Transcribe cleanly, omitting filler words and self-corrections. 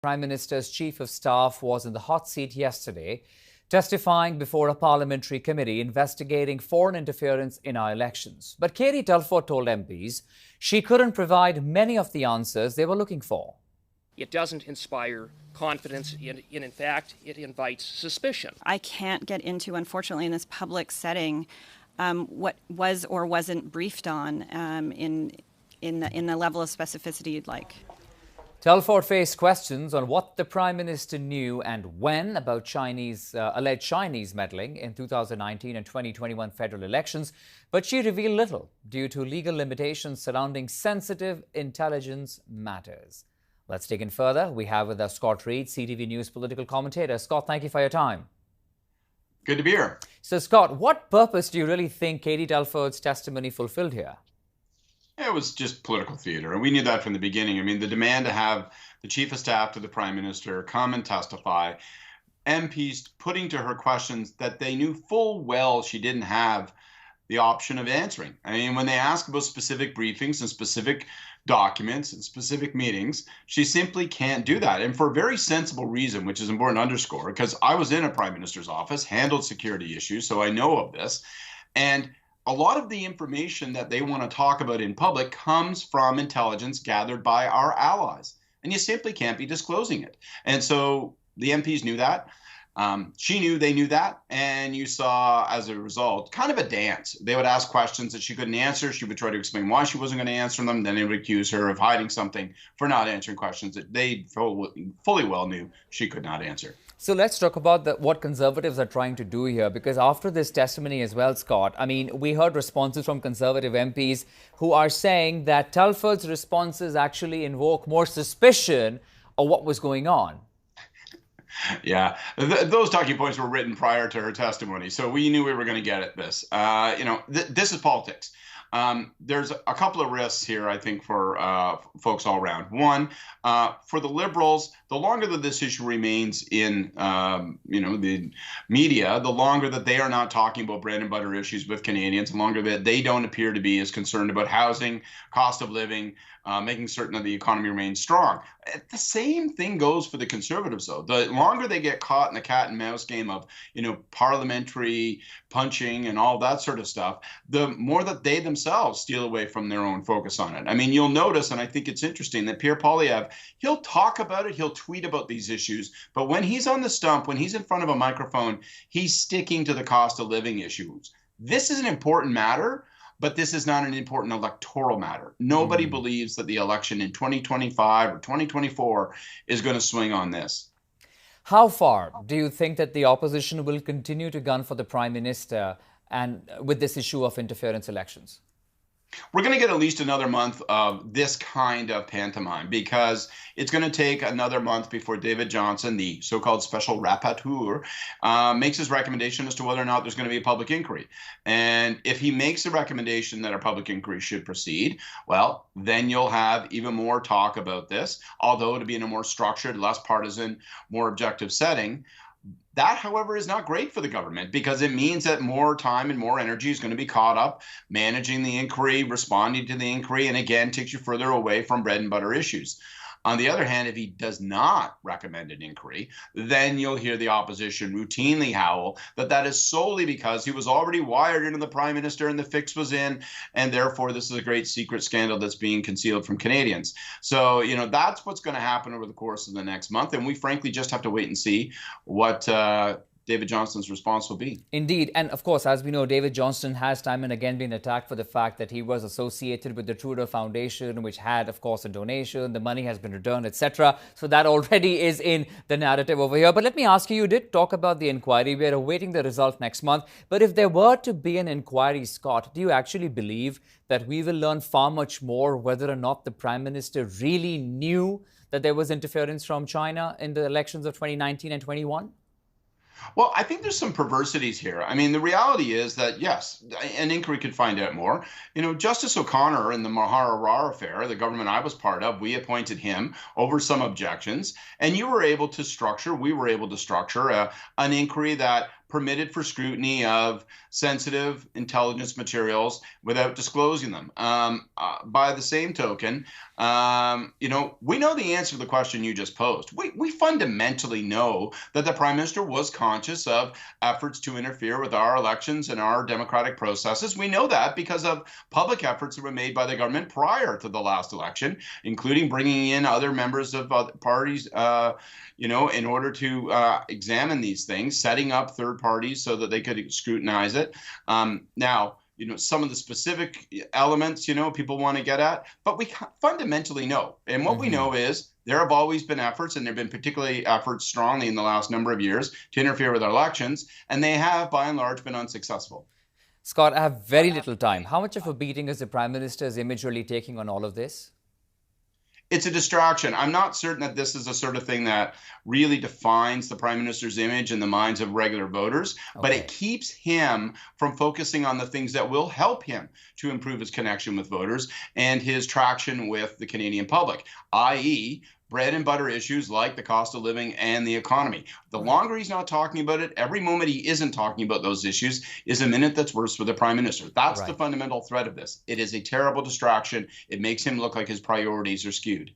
Prime Minister's Chief of Staff was in the hot seat yesterday, testifying before a parliamentary committee investigating foreign interference in our elections. But Katie Telford told MPs she couldn't provide many of the answers they were looking for. It doesn't inspire confidence. In fact, it invites suspicion. I can't get into, unfortunately, in this public setting, what was or wasn't briefed on in the level of specificity you'd like. Telford faced questions on what the Prime Minister knew and when about alleged Chinese meddling in 2019 and 2021 federal elections, but she revealed little due to legal limitations surrounding sensitive intelligence matters. Let's dig in further. We have with us Scott Reid, CTV News political commentator. Scott, thank you for your time. Good to be here. So, Scott, what purpose do you really think Katie Telford's testimony fulfilled here? It was just political theater, and we knew that from the beginning. I mean, the demand to have the Chief of Staff to the Prime Minister come and testify, MPs putting to her questions that they knew full well she didn't have the option of answering. I mean, when they ask about specific briefings and specific documents and specific meetings, she simply can't do that. And for a very sensible reason, which is important to underscore, because I was in a Prime Minister's office, handled security issues, so I know of this. And a lot of the information that they want to talk about in public comes from intelligence gathered by our allies, and you simply can't be disclosing it. And so the MPs knew that. She knew they knew that, and you saw, as a result, kind of a dance. They would ask questions that she couldn't answer. She would try to explain why she wasn't going to answer them. Then they would accuse her of hiding something for not answering questions that they fully well knew she could not answer. So let's talk about what Conservatives are trying to do here, because after this testimony as well, Scott, I mean, we heard responses from Conservative MPs who are saying that Telford's responses actually invoke more suspicion of what was going on. Yeah, those talking points were written prior to her testimony, so we knew we were going to get at this. This is politics. There's a couple of risks here, I think, for folks all around. One, for the Liberals, the longer that this issue remains in, the media, the longer that they are not talking about bread and butter issues with Canadians, the longer that they don't appear to be as concerned about housing, cost of living, making certain that the economy remains strong. The same thing goes for the Conservatives, though. The longer they get caught in the cat and mouse game of, parliamentary punching and all that sort of stuff, the more that they themselves steal away from their own focus on it. I mean, you'll notice, and I think it's interesting, that Pierre Poilievre, he'll talk about it, he'll tweet about these issues, but when he's on the stump, when he's in front of a microphone, he's sticking to the cost of living issues. This is an important matter, but this is not an important electoral matter. Nobody believes that the election in 2025 or 2024 is going to swing on this. How far do you think that the opposition will continue to gun for the Prime Minister and with this issue of interference elections? We're going to get at least another month of this kind of pantomime, because it's going to take another month before David Johnston, the so-called special rapporteur, makes his recommendation as to whether or not there's going to be a public inquiry. And if he makes a recommendation that a public inquiry should proceed, well, then you'll have even more talk about this, although it'll be in a more structured, less partisan, more objective setting. That, however, is not great for the government, because it means that more time and more energy is going to be caught up managing the inquiry, responding to the inquiry, and again, takes you further away from bread and butter issues. On the other hand, if he does not recommend an inquiry, then you'll hear the opposition routinely howl that is solely because he was already wired into the Prime Minister and the fix was in, and therefore this is a great secret scandal that's being concealed from Canadians. So, that's what's going to happen over the course of the next month, and we frankly just have to wait and see what David Johnston's response will be. Indeed. And of course, as we know, David Johnston has time and again been attacked for the fact that he was associated with the Trudeau Foundation, which had, of course, a donation. The money has been returned, etc. So that already is in the narrative over here. But let me ask you, you did talk about the inquiry. We are awaiting the result next month. But if there were to be an inquiry, Scott, do you actually believe that we will learn far much more whether or not the Prime Minister really knew that there was interference from China in the elections of 2019 and 21? Well, I think there's some perversities here. I mean, the reality is that, yes, an inquiry could find out more. Justice O'Connor in the Mahara affair, the government I was part of, we appointed him over some objections, and we were able to structure an inquiry that permitted for scrutiny of sensitive intelligence materials without disclosing them. By the same token, we know the answer to the question you just posed. We fundamentally know that the Prime Minister was conscious of efforts to interfere with our elections and our democratic processes. We know that because of public efforts that were made by the government prior to the last election, including bringing in other members of other parties, in order to examine these things, setting up third parties so that they could scrutinize it. Now, some of the specific elements, people want to get at, but we fundamentally know. And what we know is there have always been efforts, and there have been particularly efforts strongly in the last number of years to interfere with our elections, and they have, by and large, been unsuccessful. Scott, I have very little time. How much of a beating is the Prime Minister's image really taking on all of this? It's a distraction. I'm not certain that this is a sort of thing that really defines the Prime Minister's image in the minds of regular voters, but it keeps him from focusing on the things that will help him to improve his connection with voters and his traction with the Canadian public, i.e., bread and butter issues like the cost of living and the economy. The longer he's not talking about it, every moment he isn't talking about those issues is a minute that's worse for the Prime Minister. That's the fundamental threat of this. It is a terrible distraction. It makes him look like his priorities are skewed.